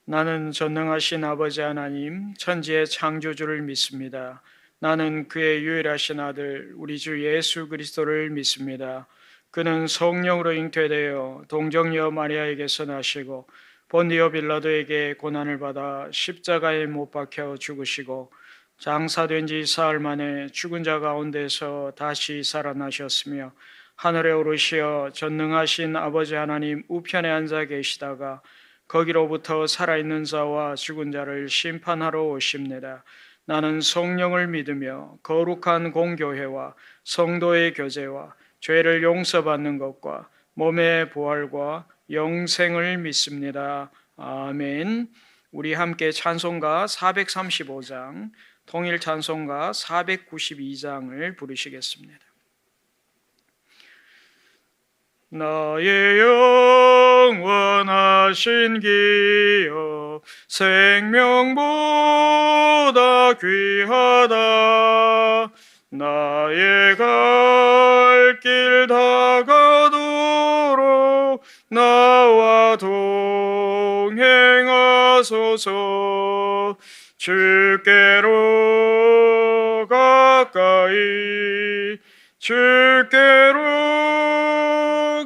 나는 전능하신 아버지 하나님, 천지의 창조주를 믿습니다. 나는 그의 유일하신 아들, 우리 주 예수 그리스도를 믿습니다. 그는 성령으로 잉태되어 동정녀 마리아에게서 나시고 본디오 빌라도에게 고난을 받아 십자가에 못 박혀 죽으시고 장사된 지 사흘 만에 죽은 자 가운데서 다시 살아나셨으며 하늘에 오르시어 전능하신 아버지 하나님 우편에 앉아 계시다가 거기로부터 살아있는 자와 죽은 자를 심판하러 오십니다. 나는 성령을 믿으며 거룩한 공교회와 성도의 교제와 죄를 용서받는 것과 몸의 부활과 영생을 믿습니다. 아멘. 우리 함께 찬송가 435장, 통일 찬송가 492장을 부르시겠습니다. 나의 영원하신 기여 생명보다 귀하다. 나의 갈 길 다가도록 나와 동행하소서. 주께로 가까이 주께로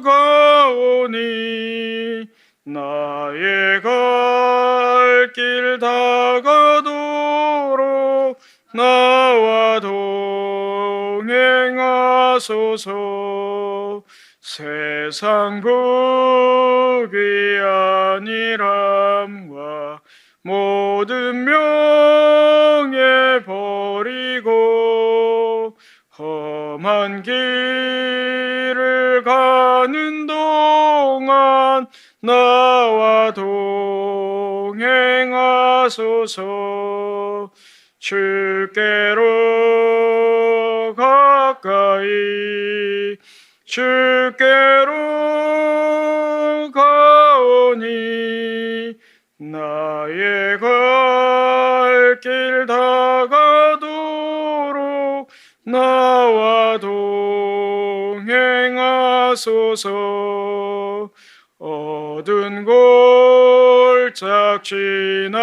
가오니 나의 갈 길 다가도록 나와 동행하소서. 세상 복이 아니람과 모든 명예 버리고 험한 길을 가는 동안 나와 동행하소서. 주께로 가까이 주께로 가오니 나의 갈 길 다가도록 나와 동행하소서. 어두운 골짝 지나가며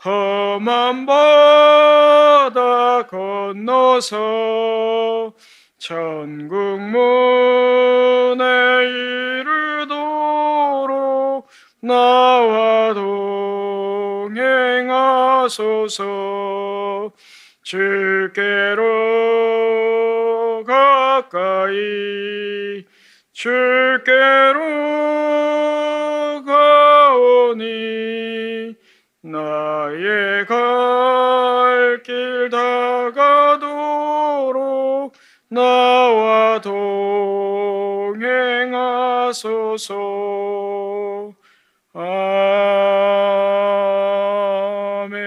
험한 바다 건너서 천국 문에 이르도록 나와 동행하소서. 주께로 가까이 주께로 가오니 나의 갈 길 다가도록 나와 동행하소서. 아멘.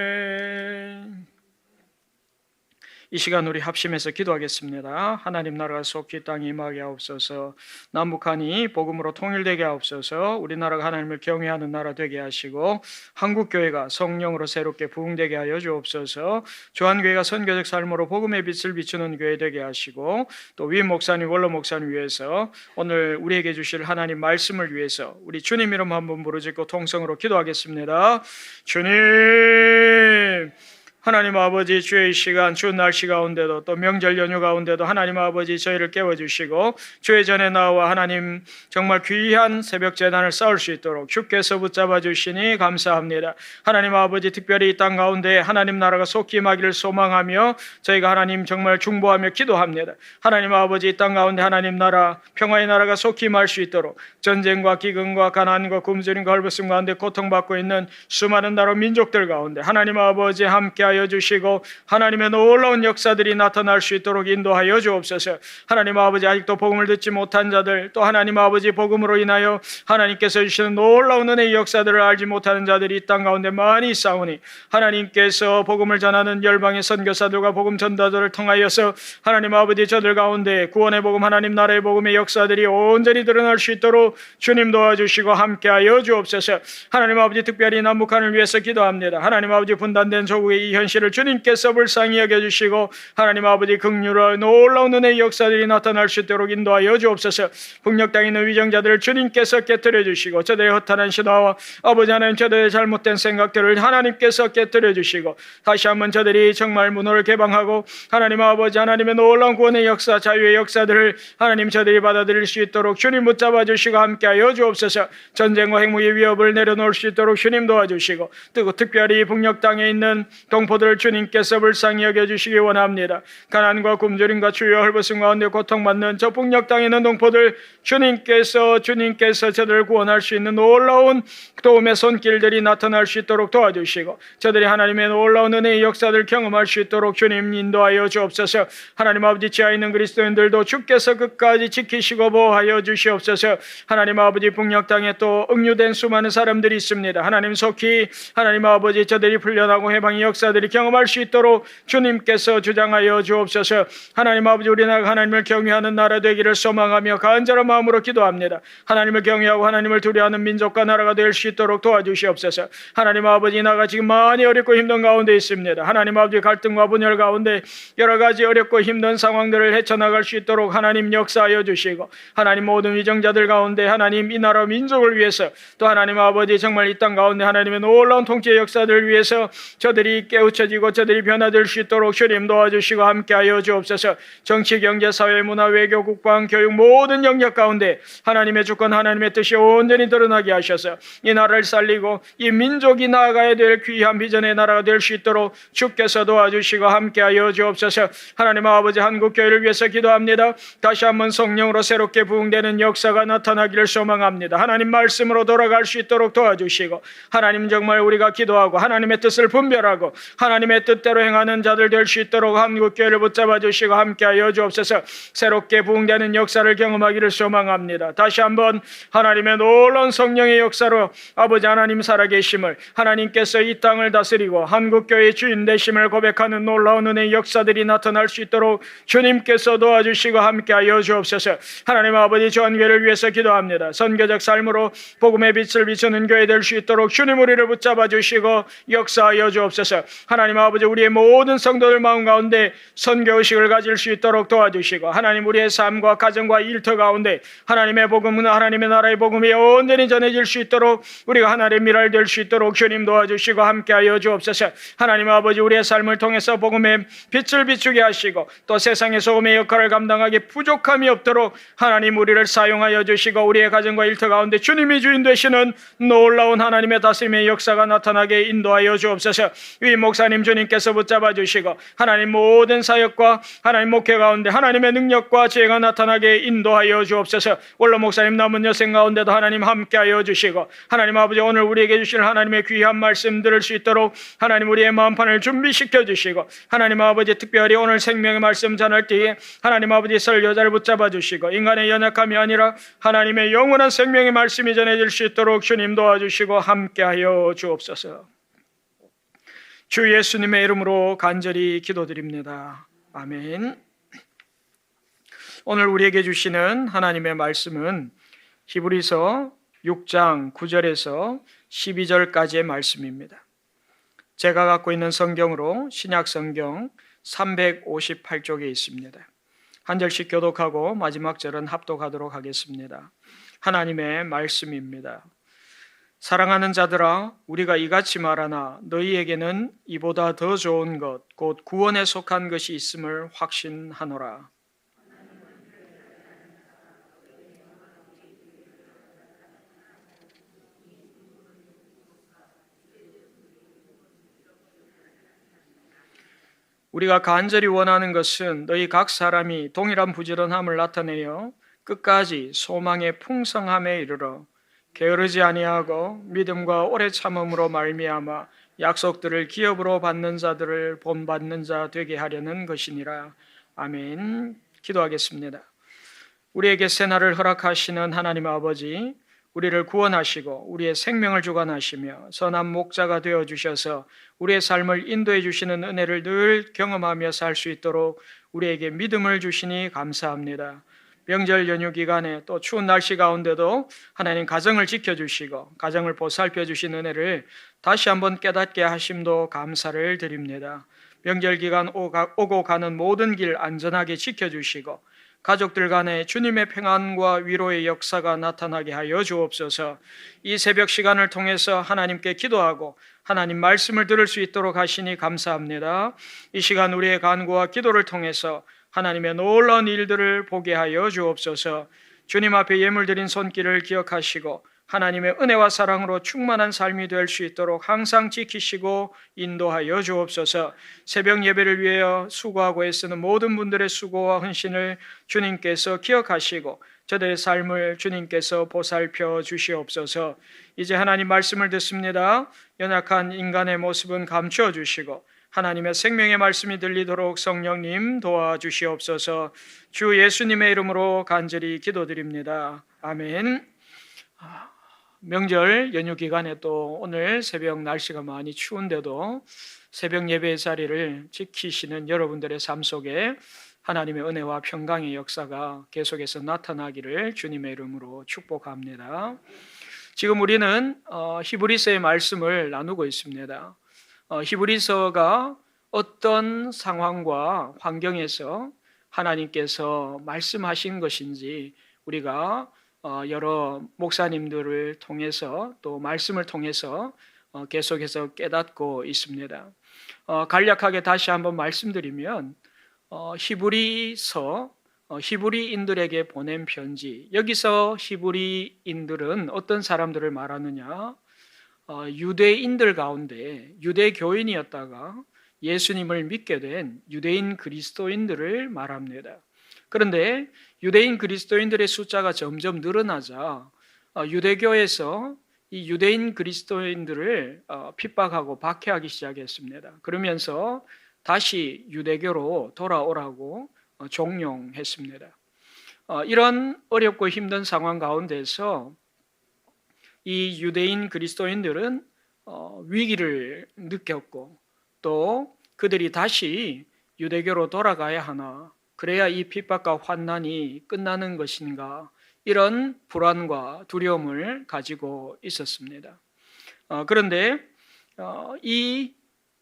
이 시간 우리 합심해서 기도하겠습니다. 하나님 나라가 속히 땅에 임하게 하옵소서. 남북한이 복음으로 통일되게 하옵소서. 우리나라가 하나님을 경외하는 나라 되게 하시고 한국교회가 성령으로 새롭게 부흥되게 하여 주옵소서. 조한교회가 선교적 삶으로 복음의 빛을 비추는 교회 되게 하시고 또 위 목사님, 원로 목사님 위해서 오늘 우리에게 주실 하나님 말씀을 위해서 우리 주님 이름 한번 부르짖고 통성으로 기도하겠습니다. 주님, 하나님 아버지, 주의 시간, 추운 날씨 가운데도 또 명절 연휴 가운데도 하나님 아버지 저희를 깨워주시고 주의 전에 나와 하나님 정말 귀한 새벽 제단을 쌓을 수 있도록 주께서 붙잡아 주시니 감사합니다. 하나님 아버지, 특별히 이 땅 가운데 하나님 나라가 속히 임하기를 소망하며 저희가 하나님 정말 중보하며 기도합니다. 하나님 아버지, 이 땅 가운데 하나님 나라, 평화의 나라가 속히 임할 수 있도록 전쟁과 기근과 가난과 굶주림과 헐벗음 가운데 고통받고 있는 수많은 나라 민족들 가운데 하나님 아버지 함께 하여 주시고 하나님의 놀라운 역사들이 나타날 수 있도록 인도하여 주옵소서. 하나님 아버지, 아직도 복음을 듣지 못한 자들, 또 하나님 아버지 복음으로 인하여 하나님께서 주시는 놀라운 은혜의 역사들을 알지 못하는 자들이 이 땅 가운데 많이 있사오니 하나님께서 복음을 전하는 열방의 선교사들과 복음 전도자들을 통하여서 하나님 아버지 저들 가운데 구원의 복음, 하나님 나라의 복음의 역사들이 온전히 드러날 수 있도록 주님 도와주시고 함께하여 주옵소서. 하나님 아버지, 특별히 남북한을 위해서 기도합니다. 하나님 아버지, 분단된 조국의 이 현실을 주님께서 불쌍히 여겨주시고 하나님 아버지 긍휼과 놀라운 은혜의 역사들이 나타날 수 있도록 인도하여 주옵소서. 북녘 땅에 있는 위정자들을 주님께서 깨뜨려 주시고 저들의 허탄한 신화와 아버지 하나님 저들의 잘못된 생각들을 하나님께서 깨뜨려 주시고 다시 한번 저들이 정말 문호를 개방하고 하나님 아버지 하나님의 놀라운 구원의 역사 자유의 역사들을 하나님 저들이 받아들일 수 있도록 주님 붙잡아 주시고 함께하여 주옵소서. 전쟁과 핵무기 위협을 내려놓을 수 있도록 주님 도와주시고 또 특별히 북녘 땅에 있는 동포들을 주님께서 불쌍히 여겨주시기 원합니다. 가난과 굶주림과 추위와 헐벗음 가운데 고통받는 저 북녘 땅에 있는 동포들 주님께서 저들을 구원할 수 있는 놀라운 도움의 손길들이 나타날 수 있도록 도와주시고 저들이 하나님의 놀라운 은혜의 역사들 경험할 수 있도록 주님 인도하여 주옵소서. 하나님 아버지 지하에 있는 그리스도인들도 주께서 끝까지 지키시고 보호하여 주시옵소서. 하나님 아버지 북녘 땅에 또 억류된 수많은 사람들이 있습니다. 하나님 속히 하나님 아버지 저들이 풀려나고 해방의 역사들이 경험할 수 있도록 주님께서 주장하여 주옵소서. 하나님 아버지 우리나라가 하나님을 경외하는 나라 되기를 소망하며 간절한 마음으로 기도합니다. 하나님을 경외하고 하나님을 두려워하는 민족과 나라가 될 수 있도록 도와주시옵소서. 하나님 아버지 나가 지금 많이 어렵고 힘든 가운데 있습니다. 하나님 아버지 갈등과 분열 가운데 여러 가지 어렵고 힘든 상황들을 헤쳐나갈 수 있도록 하나님 역사하여 주시고 하나님 모든 위정자들 가운데 하나님 이 나라 민족을 위해서 또 하나님 아버지 정말 이 땅 가운데 하나님의 놀라운 통치의 역사들을 위해서 저들이 깨우쳐지고 저들이 변화될 수 있도록 주님 도와주시고 함께하여 주옵소서. 정치, 경제, 사회, 문화, 외교, 국방, 교육 모든 영역 가운데 하나님의 주권 하나님의 뜻이 온전히 드러나게 하셔서 이 나라를 살리고 이 민족이 나아가야 될 귀한 비전의 나라가 될 수 있도록 주께서 도와주시고 함께하여 주옵소서. 하나님 아버지 한국교회를 위해서 기도합니다. 다시 한번 성령으로 새롭게 부흥되는 역사가 나타나기를 소망합니다. 하나님 말씀으로 돌아갈 수 있도록 도와주시고 하나님 정말 우리가 기도하고 하나님의 뜻을 분별하고 하나님의 뜻대로 행하는 자들 될 수 있도록 한국교회를 붙잡아 주시고 함께하여 주옵소서. 새롭게 부흥되는 역사를 경험하기를 소망합니다. 다시 한번 하나님의 놀라운 성령의 역사로 아버지 하나님 살아계심을 하나님께서 이 땅을 다스리고 한국교회의 주인 되심을 고백하는 놀라운 은혜의 역사들이 나타날 수 있도록 주님께서 도와주시고 함께하여 주옵소서. 하나님 아버지 전교회를 위해서 기도합니다. 선교적 삶으로 복음의 빛을 비추는 교회 될 수 있도록 주님 우리를 붙잡아 주시고 역사하여 주옵소서. 하나님 아버지 우리의 모든 성도들 마음 가운데 선교의식을 가질 수 있도록 도와주시고 하나님 우리의 삶과 가정과 일터 가운데 하나님의 복음은 하나님의 나라의 복음이 온전히 전해질 수 있도록 우리가 하나님의 미랄 될 수 있도록 주님 도와주시고 함께하여 주옵소서. 하나님 아버지 우리의 삶을 통해서 복음의 빛을 비추게 하시고 또 세상의 소금의 역할을 감당하기 부족함이 없도록 하나님 우리를 사용하여 주시고 우리의 가정과 일터 가운데 주님이 주인 되시는 놀라운 하나님의 다스림의 역사가 나타나게 인도하여 주옵소서. 위 목사님 주님께서 붙잡아 주시고 하나님 모든 사역과 하나님 목회 가운데 하나님의 능력과 지혜가 나타나게 인도하여 주옵소서. 원로 목사님 남은 여생 가운데도 하나님 함께하여 주시고 하나님 아버지 오늘 우리에게 주실 하나님의 귀한 말씀 들을 수 있도록 하나님 우리의 마음판을 준비시켜 주시고 하나님 아버지 특별히 오늘 생명의 말씀 전할 때에 하나님 아버지 설교자를 붙잡아 주시고 인간의 연약함이 아니라 하나님의 영원한 생명의 말씀이 전해질 수 있도록 주님 도와주시고 함께하여 주옵소서. 주 예수님의 이름으로 간절히 기도드립니다. 아멘. 오늘 우리에게 주시는 하나님의 말씀은 히브리서 6장 9절에서 12절까지의 말씀입니다. 제가 갖고 있는 성경으로 신약 성경 358쪽에 있습니다. 한 절씩 교독하고 마지막 절은 합독하도록 하겠습니다. 하나님의 말씀입니다. 사랑하는 자들아, 우리가 이같이 말하나 너희에게는 이보다 더 좋은 것, 곧 구원에 속한 것이 있음을 확신하노라. 우리가 간절히 원하는 것은 너희 각 사람이 동일한 부지런함을 나타내어 끝까지 소망의 풍성함에 이르러 게으르지 아니하고 믿음과 오래 참음으로 말미암아 약속들을 기업으로 받는 자들을 본받는 자 되게 하려는 것이니라. 아멘. 기도하겠습니다. 우리에게 새날을 허락하시는 하나님 아버지, 우리를 구원하시고 우리의 생명을 주관하시며 선한 목자가 되어주셔서 우리의 삶을 인도해 주시는 은혜를 늘 경험하며 살 수 있도록 우리에게 믿음을 주시니 감사합니다. 명절 연휴 기간에 또 추운 날씨 가운데도 하나님 가정을 지켜주시고 가정을 보살펴 주신 은혜를 다시 한번 깨닫게 하심도 감사를 드립니다. 명절 기간 오고 가는 모든 길 안전하게 지켜주시고 가족들 간에 주님의 평안과 위로의 역사가 나타나게 하여 주옵소서. 이 새벽 시간을 통해서 하나님께 기도하고 하나님 말씀을 들을 수 있도록 하시니 감사합니다. 이 시간 우리의 간구와 기도를 통해서 하나님의 놀라운 일들을 보게 하여 주옵소서. 주님 앞에 예물 드린 손길을 기억하시고 하나님의 은혜와 사랑으로 충만한 삶이 될 수 있도록 항상 지키시고 인도하여 주옵소서. 새벽 예배를 위하여 수고하고 애쓰는 모든 분들의 수고와 헌신을 주님께서 기억하시고 저들의 삶을 주님께서 보살펴 주시옵소서. 이제 하나님 말씀을 듣습니다. 연약한 인간의 모습은 감추어 주시고 하나님의 생명의 말씀이 들리도록 성령님 도와주시옵소서. 주 예수님의 이름으로 간절히 기도드립니다. 아멘. 명절 연휴 기간에 또 오늘 새벽 날씨가 많이 추운데도 새벽 예배의 자리를 지키시는 여러분들의 삶 속에 하나님의 은혜와 평강의 역사가 계속해서 나타나기를 주님의 이름으로 축복합니다. 지금 우리는 히브리서의 말씀을 나누고 있습니다. 히브리서가 어떤 상황과 환경에서 하나님께서 말씀하신 것인지 우리가 여러 목사님들을 통해서 또 말씀을 통해서 계속해서 깨닫고 있습니다. 간략하게 다시 한번 말씀드리면 히브리서 히브리인들에게 보낸 편지, 여기서 히브리인들은 어떤 사람들을 말하느냐? 유대인들 가운데 유대교인이었다가 예수님을 믿게 된 유대인 그리스도인들을 말합니다. 그런데 유대인 그리스도인들의 숫자가 점점 늘어나자 유대교에서 이 유대인 그리스도인들을 핍박하고 박해하기 시작했습니다. 그러면서 다시 유대교로 돌아오라고 종용했습니다. 이런 어렵고 힘든 상황 가운데서 이 유대인 그리스도인들은 위기를 느꼈고 또 그들이 다시 유대교로 돌아가야 하나, 그래야 이 핍박과 환난이 끝나는 것인가, 이런 불안과 두려움을 가지고 있었습니다. 그런데 이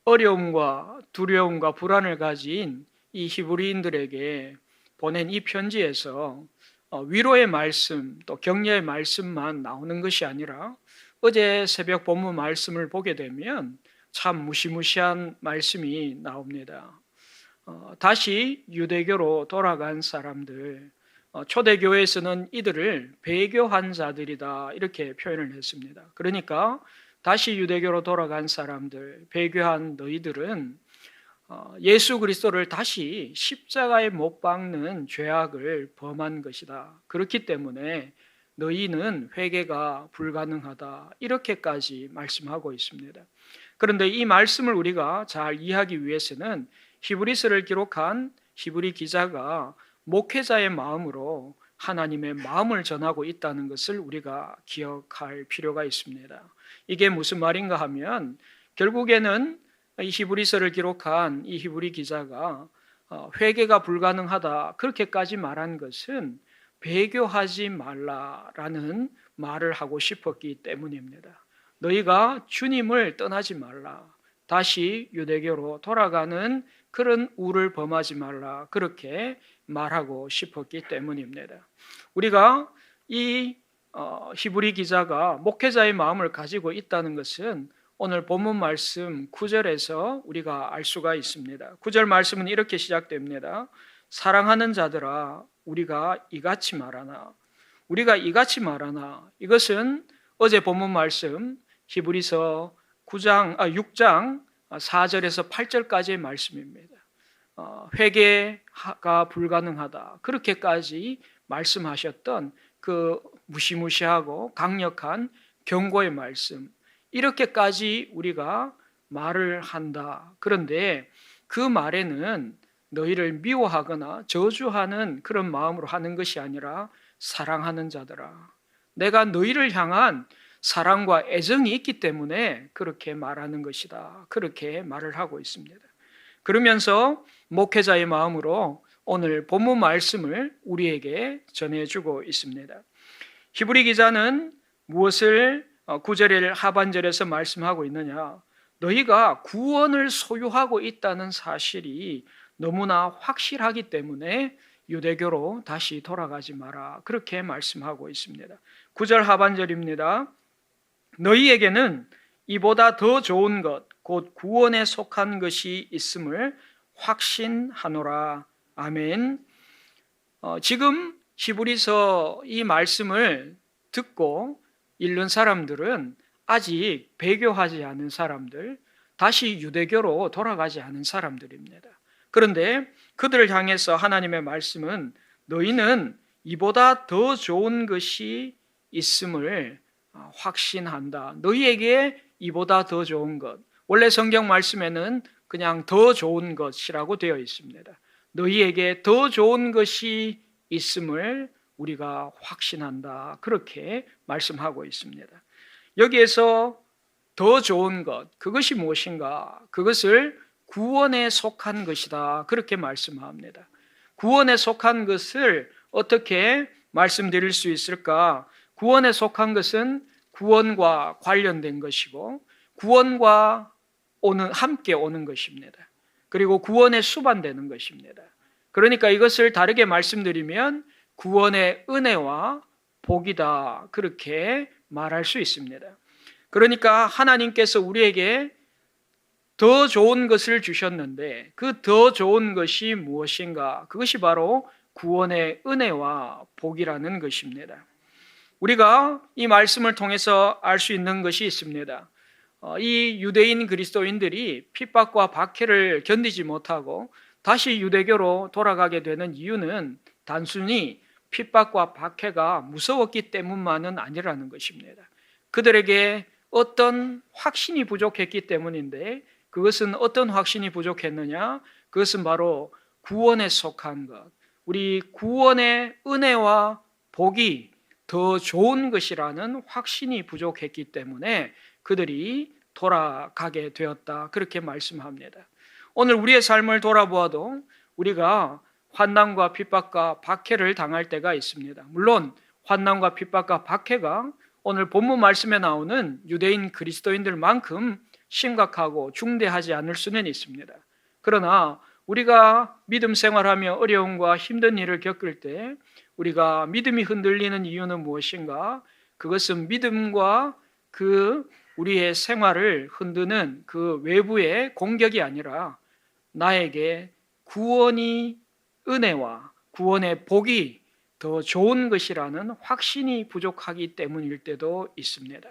어려움과 두려움과 불안을 가진 이 히브리인들에게 보낸 이 편지에서 위로의 말씀 또 격려의 말씀만 나오는 것이 아니라 어제 새벽 본문 말씀을 보게 되면 참 무시무시한 말씀이 나옵니다. 다시 유대교로 돌아간 사람들, 초대교회에서는 이들을 배교한 자들이다 이렇게 표현을 했습니다. 그러니까 다시 유대교로 돌아간 사람들, 배교한 너희들은 예수 그리스도를 다시 십자가에 못 박는 죄악을 범한 것이다. 그렇기 때문에 너희는 회개가 불가능하다. 이렇게까지 말씀하고 있습니다. 그런데 이 말씀을 우리가 잘 이해하기 위해서는 히브리서를 기록한 히브리 기자가 목회자의 마음으로 하나님의 마음을 전하고 있다는 것을 우리가 기억할 필요가 있습니다. 이게 무슨 말인가 하면 결국에는 이 히브리서를 기록한 이 히브리 기자가 회개가 불가능하다 그렇게까지 말한 것은 배교하지 말라라는 말을 하고 싶었기 때문입니다. 너희가 주님을 떠나지 말라, 다시 유대교로 돌아가는 그런 우를 범하지 말라, 그렇게 말하고 싶었기 때문입니다. 우리가 이 히브리 기자가 목회자의 마음을 가지고 있다는 것은 오늘 본문 말씀 9절에서 우리가 알 수가 있습니다. 9절 말씀은 이렇게 시작됩니다. 사랑하는 자들아 우리가 이같이 말하나. 우리가 이같이 말하나, 이것은 어제 본문 말씀 히브리서 6장 4절에서 8절까지의 말씀입니다. 회개가 불가능하다 그렇게까지 말씀하셨던 그 무시무시하고 강력한 경고의 말씀, 이렇게까지 우리가 말을 한다. 그런데 그 말에는 너희를 미워하거나 저주하는 그런 마음으로 하는 것이 아니라 사랑하는 자들아, 내가 너희를 향한 사랑과 애정이 있기 때문에 그렇게 말하는 것이다. 그렇게 말을 하고 있습니다. 그러면서 목회자의 마음으로 오늘 본문 말씀을 우리에게 전해주고 있습니다. 히브리 기자는 무엇을 9절 하반절에서 말씀하고 있느냐? 너희가 구원을 소유하고 있다는 사실이 너무나 확실하기 때문에 유대교로 다시 돌아가지 마라. 그렇게 말씀하고 있습니다. 9절 하반절입니다. 너희에게는 이보다 더 좋은 것, 곧 구원에 속한 것이 있음을 확신하노라. 아멘. 지금 히브리서 이 말씀을 듣고 읽는 사람들은 아직 배교하지 않은 사람들, 다시 유대교로 돌아가지 않은 사람들입니다. 그런데 그들을 향해서 하나님의 말씀은 너희는 이보다 더 좋은 것이 있음을 확신한다. 너희에게 이보다 더 좋은 것. 원래 성경 말씀에는 그냥 더 좋은 것이라고 되어 있습니다. 너희에게 더 좋은 것이 있음을 우리가 확신한다. 그렇게 말씀하고 있습니다. 여기에서 더 좋은 것, 그것이 무엇인가? 그것을 구원에 속한 것이다. 그렇게 말씀합니다. 구원에 속한 것을 어떻게 말씀드릴 수 있을까? 구원에 속한 것은 구원과 관련된 것이고 구원과 함께 오는 것입니다. 그리고 구원에 수반되는 것입니다. 그러니까 이것을 다르게 말씀드리면 구원의 은혜와 복이다. 그렇게 말할 수 있습니다. 그러니까 하나님께서 우리에게 더 좋은 것을 주셨는데 그 더 좋은 것이 무엇인가? 그것이 바로 구원의 은혜와 복이라는 것입니다. 우리가 이 말씀을 통해서 알 수 있는 것이 있습니다. 이 유대인 그리스도인들이 핍박과 박해를 견디지 못하고 다시 유대교로 돌아가게 되는 이유는 단순히 핍박과 박해가 무서웠기 때문만은 아니라는 것입니다. 그들에게 어떤 확신이 부족했기 때문인데 그것은 어떤 확신이 부족했느냐? 그것은 바로 구원에 속한 것. 우리 구원의 은혜와 복이 더 좋은 것이라는 확신이 부족했기 때문에 그들이 돌아가게 되었다. 그렇게 말씀합니다. 오늘 우리의 삶을 돌아보아도 우리가 환난과 핍박과 박해를 당할 때가 있습니다. 물론 환난과 핍박과 박해가 오늘 본문 말씀에 나오는 유대인 그리스도인들만큼 심각하고 중대하지 않을 수는 있습니다. 그러나 우리가 믿음 생활하며 어려움과 힘든 일을 겪을 때 우리가 믿음이 흔들리는 이유는 무엇인가? 그것은 믿음과 우리의 생활을 흔드는 그 외부의 공격이 아니라 나에게 구원이 은혜와 구원의 복이 더 좋은 것이라는 확신이 부족하기 때문일 때도 있습니다.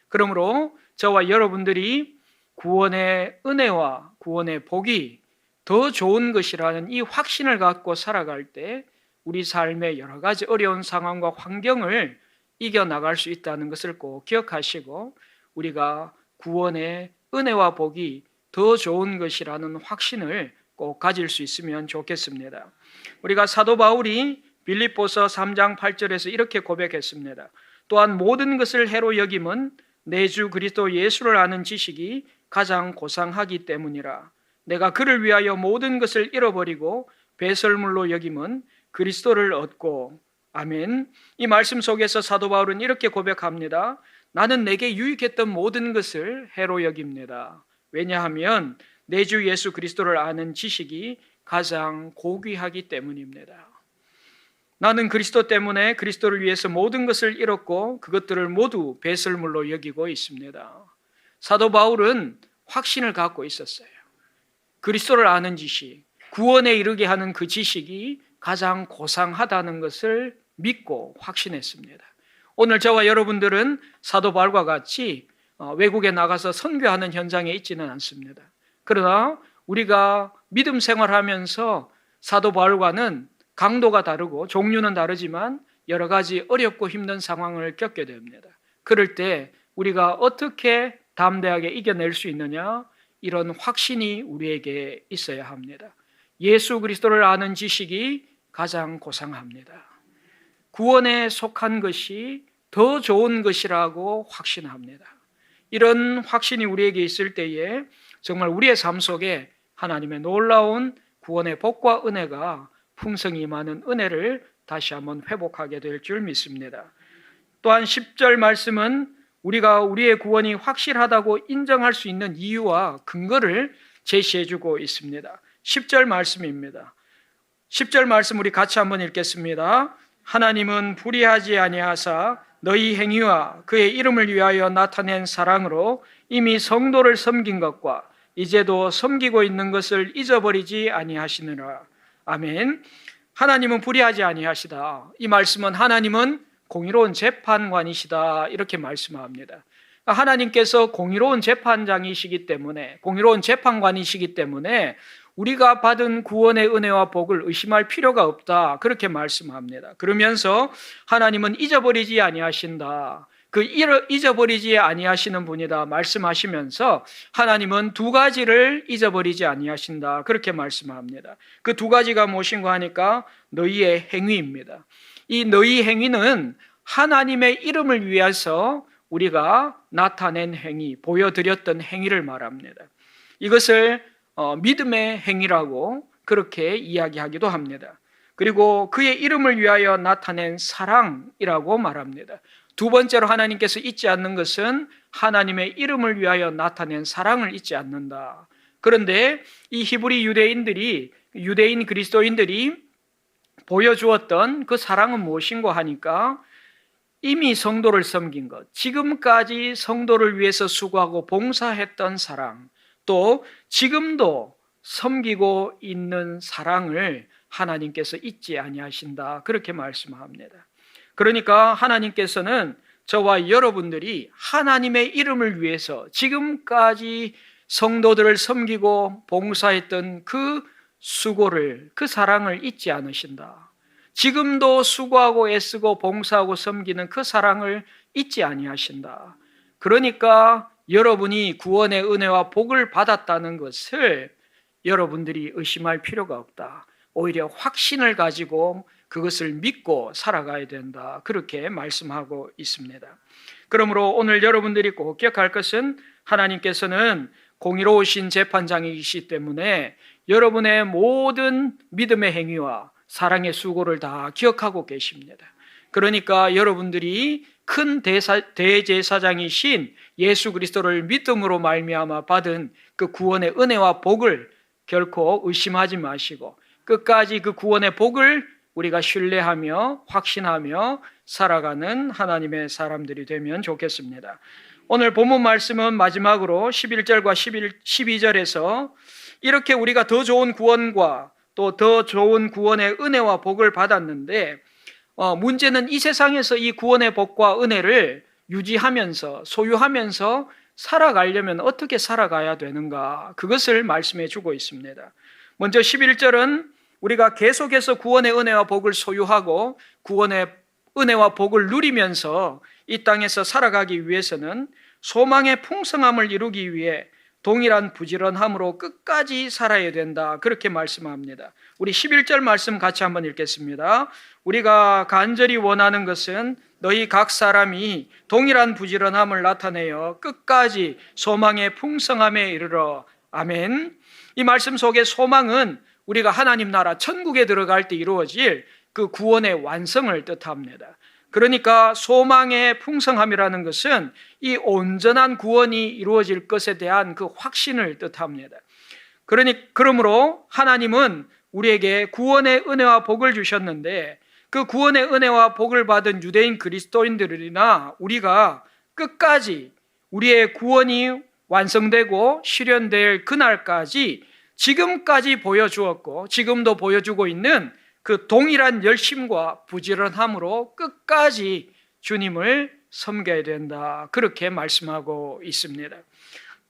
그러므로 저와 여러분들이 구원의 은혜와 구원의 복이 더 좋은 것이라는 이 확신을 갖고 살아갈 때 우리 삶의 여러 가지 어려운 상황과 환경을 이겨나갈 수 있다는 것을 꼭 기억하시고 우리가 구원의 은혜와 복이 더 좋은 것이라는 확신을 꼭 가질 수 있으면 좋겠습니다. 우리가 사도 바울이 빌립보서 3장 8절에서 이렇게 고백했습니다. 또한 모든 것을 해로 여김은 내 주 그리스도 예수를 아는 지식이 가장 고상하기 때문이라. 내가 그를 위하여 모든 것을 잃어버리고 배설물로 여김은 그리스도를 얻고. 아멘. 이 말씀 속에서 사도 바울은 이렇게 고백합니다. 나는 내게 유익했던 모든 것을 해로 여깁니다. 왜냐하면 내 주 예수 그리스도를 아는 지식이 가장 고귀하기 때문입니다. 나는 그리스도 때문에 그리스도를 위해서 모든 것을 잃었고 그것들을 모두 배설물로 여기고 있습니다. 사도 바울은 확신을 갖고 있었어요. 그리스도를 아는 지식, 구원에 이르게 하는 그 지식이 가장 고상하다는 것을 믿고 확신했습니다. 오늘 저와 여러분들은 사도 바울과 같이 외국에 나가서 선교하는 현장에 있지는 않습니다. 그러나 우리가 믿음 생활하면서 사도 바울과는 강도가 다르고 종류는 다르지만 여러 가지 어렵고 힘든 상황을 겪게 됩니다. 그럴 때 우리가 어떻게 담대하게 이겨낼 수 있느냐? 이런 확신이 우리에게 있어야 합니다. 예수 그리스도를 아는 지식이 가장 고상합니다. 구원에 속한 것이 더 좋은 것이라고 확신합니다. 이런 확신이 우리에게 있을 때에 정말 우리의 삶 속에 하나님의 놀라운 구원의 복과 은혜가 풍성히 많은 은혜를 다시 한번 회복하게 될 줄 믿습니다. 또한 10절 말씀은 우리가 우리의 구원이 확실하다고 인정할 수 있는 이유와 근거를 제시해주고 있습니다. 10절 말씀입니다. 10절 말씀 우리 같이 한번 읽겠습니다. 하나님은 불의하지 아니하사 너희 행위와 그의 이름을 위하여 나타낸 사랑으로 이미 성도를 섬긴 것과 이제도 섬기고 있는 것을 잊어버리지 아니하시느라. 아멘. 하나님은 불의하지 아니하시다. 이 말씀은 하나님은 공의로운 재판관이시다 이렇게 말씀합니다. 하나님께서 공의로운 재판장이시기 때문에, 공의로운 재판관이시기 때문에 우리가 받은 구원의 은혜와 복을 의심할 필요가 없다 그렇게 말씀합니다. 그러면서 하나님은 잊어버리지 아니하신다, 그 잊어버리지 아니하시는 분이다 말씀하시면서 하나님은 두 가지를 잊어버리지 아니하신다 그렇게 말씀합니다. 그 두 가지가 무엇인가 하니까 너희의 행위입니다. 이 너희 행위는 하나님의 이름을 위해서 우리가 나타낸 행위, 보여드렸던 행위를 말합니다. 이것을 믿음의 행위라고 그렇게 이야기하기도 합니다. 그리고 그의 이름을 위하여 나타낸 사랑이라고 말합니다. 두 번째로 하나님께서 잊지 않는 것은 하나님의 이름을 위하여 나타낸 사랑을 잊지 않는다. 그런데 이 히브리 유대인 그리스도인들이 보여주었던 그 사랑은 무엇인가 하니까 이미 성도를 섬긴 것, 지금까지 성도를 위해서 수고하고 봉사했던 사랑, 또 지금도 섬기고 있는 사랑을 하나님께서 잊지 아니하신다 그렇게 말씀합니다. 그러니까 하나님께서는 저와 여러분들이 하나님의 이름을 위해서 지금까지 성도들을 섬기고 봉사했던 그 수고를, 그 사랑을 잊지 않으신다. 지금도 수고하고 애쓰고 봉사하고 섬기는 그 사랑을 잊지 아니하신다. 그러니까 여러분이 구원의 은혜와 복을 받았다는 것을 여러분들이 의심할 필요가 없다. 오히려 확신을 가지고 그것을 믿고 살아가야 된다. 그렇게 말씀하고 있습니다. 그러므로 오늘 여러분들이 꼭 기억할 것은 하나님께서는 공의로우신 재판장이시기 때문에 여러분의 모든 믿음의 행위와 사랑의 수고를 다 기억하고 계십니다. 그러니까 여러분들이 큰 대제사장이신 예수 그리스도를 믿음으로 말미암아 받은 그 구원의 은혜와 복을 결코 의심하지 마시고 끝까지 그 구원의 복을 우리가 신뢰하며 확신하며 살아가는 하나님의 사람들이 되면 좋겠습니다. 오늘 본문 말씀은 마지막으로 11절과 12절에서 이렇게 우리가 더 좋은 구원과 또 더 좋은 구원의 은혜와 복을 받았는데 문제는 이 세상에서 이 구원의 복과 은혜를 유지하면서 소유하면서 살아가려면 어떻게 살아가야 되는가, 그것을 말씀해 주고 있습니다. 먼저 11절은 우리가 계속해서 구원의 은혜와 복을 소유하고 구원의 은혜와 복을 누리면서 이 땅에서 살아가기 위해서는 소망의 풍성함을 이루기 위해 동일한 부지런함으로 끝까지 살아야 된다 그렇게 말씀합니다. 우리 11절 말씀 같이 한번 읽겠습니다. 우리가 간절히 원하는 것은 너희 각 사람이 동일한 부지런함을 나타내어 끝까지 소망의 풍성함에 이르러. 아멘. 이 말씀 속에 소망은 우리가 하나님 나라 천국에 들어갈 때 이루어질 그 구원의 완성을 뜻합니다. 그러니까 소망의 풍성함이라는 것은 이 온전한 구원이 이루어질 것에 대한 그 확신을 뜻합니다. 그러므로 하나님은 우리에게 구원의 은혜와 복을 주셨는데 그 구원의 은혜와 복을 받은 유대인 그리스도인들이나 우리가 끝까지 우리의 구원이 완성되고 실현될 그날까지 지금까지 보여주었고 지금도 보여주고 있는 그 동일한 열심과 부지런함으로 끝까지 주님을 섬겨야 된다 그렇게 말씀하고 있습니다.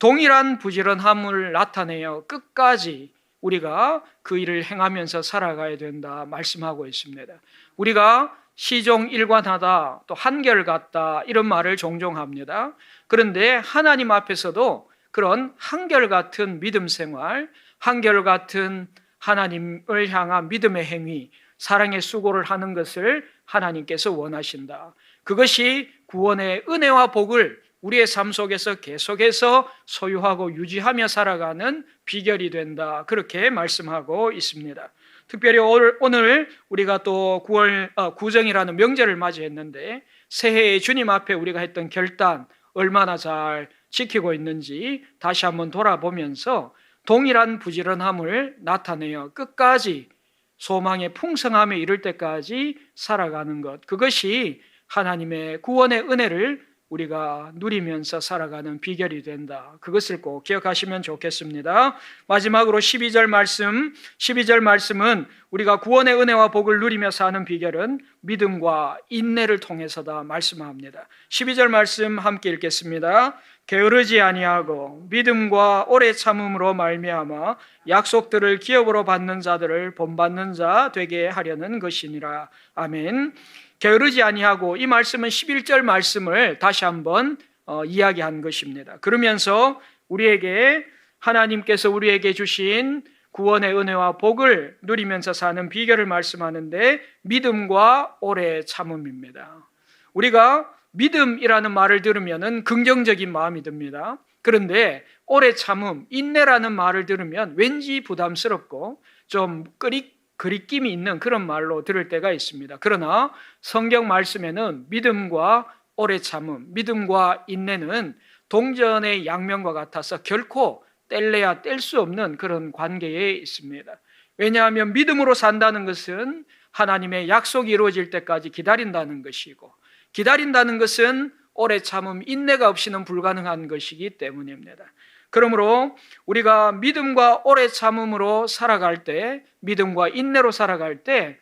동일한 부지런함을 나타내어 끝까지 우리가 그 일을 행하면서 살아가야 된다 말씀하고 있습니다. 우리가 시종일관하다 또 한결같다 이런 말을 종종 합니다. 그런데 하나님 앞에서도 그런 한결같은 믿음 생활, 한결같은 하나님을 향한 믿음의 행위, 사랑의 수고를 하는 것을 하나님께서 원하신다. 그것이 구원의 은혜와 복을 우리의 삶 속에서 계속해서 소유하고 유지하며 살아가는 비결이 된다 그렇게 말씀하고 있습니다. 특별히 오늘 우리가 또 9월 구정이라는 명절을 맞이했는데 새해에 주님 앞에 우리가 했던 결단 얼마나 잘 지키고 있는지 다시 한번 돌아보면서 동일한 부지런함을 나타내어 끝까지 소망의 풍성함에 이를 때까지 살아가는 것, 그것이 하나님의 구원의 은혜를 우리가 누리면서 살아가는 비결이 된다. 그것을 꼭 기억하시면 좋겠습니다. 마지막으로 12절 말씀은 우리가 구원의 은혜와 복을 누리며 사는 비결은 믿음과 인내를 통해서다 말씀합니다. 12절 말씀 함께 읽겠습니다. 게으르지 아니하고 믿음과 오래 참음으로 말미암아 약속들을 기업으로 받는 자들을 본받는 자 되게 하려는 것이니라. 아멘. 게으르지 아니하고, 이 말씀은 11절 말씀을 다시 한번 이야기한 것입니다. 그러면서 우리에게 하나님께서 우리에게 주신 구원의 은혜와 복을 누리면서 사는 비결을 말씀하는데 믿음과 오래 참음입니다. 우리가 믿음이라는 말을 들으면 긍정적인 마음이 듭니다. 그런데 오래 참음, 인내라는 말을 들으면 왠지 부담스럽고 좀 거리낌이 있는 그런 말로 들을 때가 있습니다. 그러나 성경 말씀에는 믿음과 오래 참음, 믿음과 인내는 동전의 양면과 같아서 결코 뗄래야 뗄 수 없는 그런 관계에 있습니다. 왜냐하면 믿음으로 산다는 것은 하나님의 약속이 이루어질 때까지 기다린다는 것이고, 기다린다는 것은 오래 참음, 인내가 없이는 불가능한 것이기 때문입니다. 그러므로 우리가 믿음과 오래 참음으로 살아갈 때, 믿음과 인내로 살아갈 때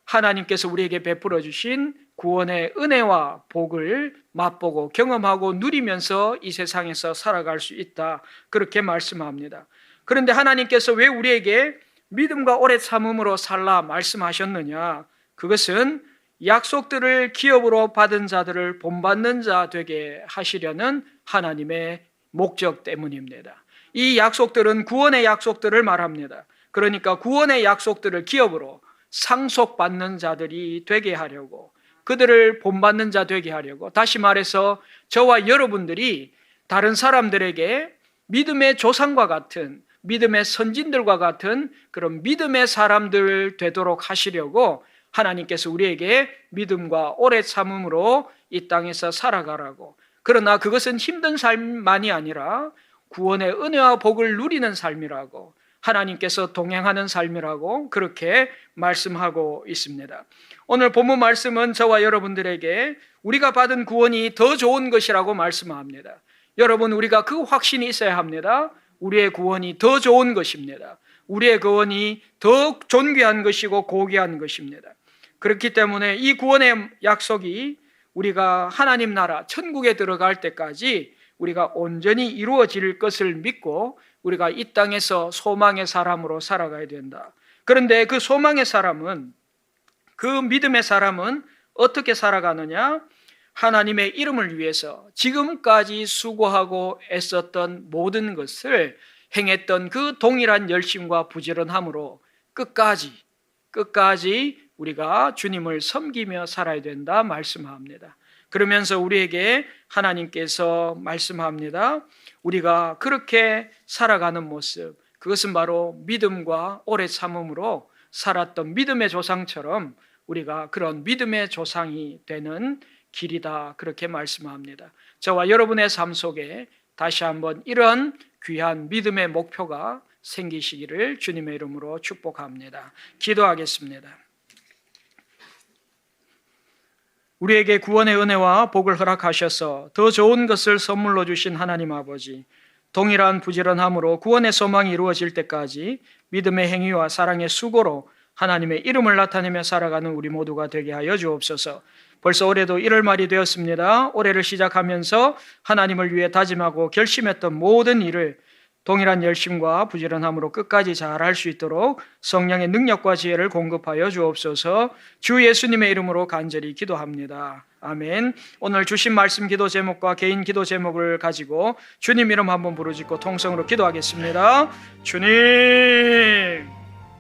하나님께서 우리에게 베풀어 주신 구원의 은혜와 복을 맛보고 경험하고 누리면서 이 세상에서 살아갈 수 있다, 그렇게 말씀합니다. 그런데 하나님께서 왜 우리에게 믿음과 오래 참음으로 살라 말씀하셨느냐? 그것은 약속들을 기업으로 받은 자들을 본받는 자 되게 하시려는 하나님의 목적 때문입니다. 이 약속들은 구원의 약속들을 말합니다. 그러니까 구원의 약속들을 기업으로 상속받는 자들이 되게 하려고, 그들을 본받는 자 되게 하려고, 다시 말해서 저와 여러분들이 다른 사람들에게 믿음의 조상과 같은, 믿음의 선진들과 같은 그런 믿음의 사람들 되도록 하시려고 하나님께서 우리에게 믿음과 오래 참음으로 이 땅에서 살아가라고. 그러나 그것은 힘든 삶만이 아니라 구원의 은혜와 복을 누리는 삶이라고, 하나님께서 동행하는 삶이라고 그렇게 말씀하고 있습니다. 오늘 본문 말씀은 저와 여러분들에게 우리가 받은 구원이 더 좋은 것이라고 말씀합니다. 여러분, 우리가 그 확신이 있어야 합니다. 우리의 구원이 더 좋은 것입니다. 우리의 구원이 더 존귀한 것이고 고귀한 것입니다. 그렇기 때문에 이 구원의 약속이 우리가 하나님 나라 천국에 들어갈 때까지 우리가 온전히 이루어질 것을 믿고 우리가 이 땅에서 소망의 사람으로 살아가야 된다. 그런데 그 소망의 사람은, 그 믿음의 사람은 어떻게 살아가느냐? 하나님의 이름을 위해서 지금까지 수고하고 애썼던 모든 것을 행했던 그 동일한 열심과 부지런함으로 끝까지 우리가 주님을 섬기며 살아야 된다 말씀합니다. 그러면서 우리에게 하나님께서 말씀합니다. 우리가 그렇게 살아가는 모습, 그것은 바로 믿음과 오래 참음으로 살았던 믿음의 조상처럼 우리가 그런 믿음의 조상이 되는 길이다, 그렇게 말씀합니다. 저와 여러분의 삶 속에 다시 한번 이런 귀한 믿음의 목표가 생기시기를 주님의 이름으로 축복합니다. 기도하겠습니다. 우리에게 구원의 은혜와 복을 허락하셔서 더 좋은 것을 선물로 주신 하나님 아버지, 동일한 부지런함으로 구원의 소망이 이루어질 때까지 믿음의 행위와 사랑의 수고로 하나님의 이름을 나타내며 살아가는 우리 모두가 되게 하여 주옵소서. 벌써 올해도 1월 말이 되었습니다. 올해를 시작하면서 하나님을 위해 다짐하고 결심했던 모든 일을 동일한 열심과 부지런함으로 끝까지 잘할 수 있도록 성령의 능력과 지혜를 공급하여 주옵소서. 주 예수님의 이름으로 간절히 기도합니다. 아멘. 오늘 주신 말씀 기도 제목과 개인 기도 제목을 가지고 주님 이름 한번 부르짖고 통성으로 기도하겠습니다. 주님,